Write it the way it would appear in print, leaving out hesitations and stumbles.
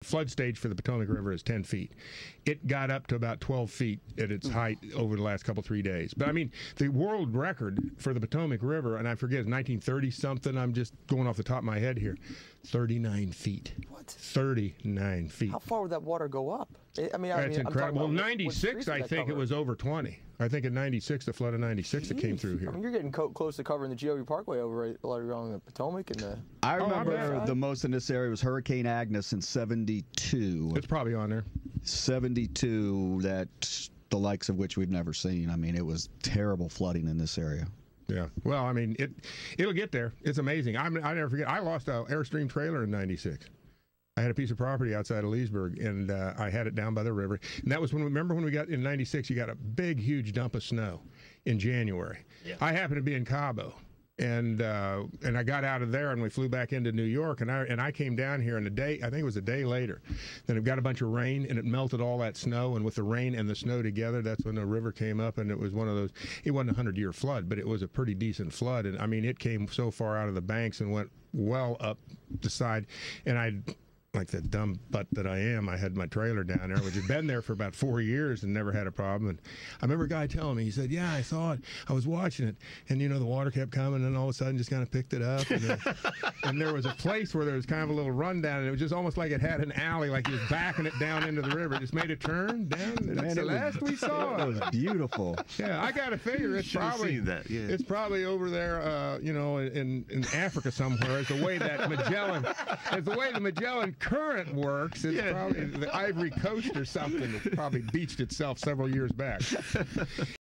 flood stage for the Potomac River is 10 feet. It got up to about 12 feet at its height over the last 3 days. But I mean, the world record for the Potomac River, and I forget, it's 1930 something, I'm just going off the top of my head here, 39 feet. What? 39 feet. How far would that water go up? That's incredible. Well, 96, I think it was over 20. I think in 96, the flood of 96 that came through here. I mean, you're getting close to covering the GW Parkway over right along the Potomac and the. I remember the most in this area was Hurricane Agnes in '72. It's probably on there. 72, that the likes of which we've never seen. I mean, it was terrible flooding in this area. Yeah. Well, I mean, it'll get there. It's amazing. I never forget. I lost an Airstream trailer in '96. I had a piece of property outside of Leesburg, and I had it down by the river. And that was remember when we got in '96, you got a big, huge dump of snow in January. Yeah. I happened to be in Cabo, and I got out of there, and we flew back into New York, and I came down here, and I think it was a day later, then it got a bunch of rain, and it melted all that snow, and with the rain and the snow together, that's when the river came up, and it was one of those, it wasn't a 100-year flood, but it was a pretty decent flood, and I mean, it came so far out of the banks and went well up the side, and like the dumb butt that I am, I had my trailer down there, which had been there for about 4 years and never had a problem. And I remember a guy telling me, he said, yeah, I saw it. I was watching it. And, the water kept coming, and all of a sudden just kind of picked it up. And there was a place where there was kind of a little rundown, and it was just almost like it had an alley, like he was backing it down into the river. It just made a turn down. That's the last we saw. It was beautiful. Yeah, I got to figure it's probably it's probably over there, in Africa somewhere. As the way the Magellan current works, it's probably the Ivory Coast or something. It probably beached itself several years back.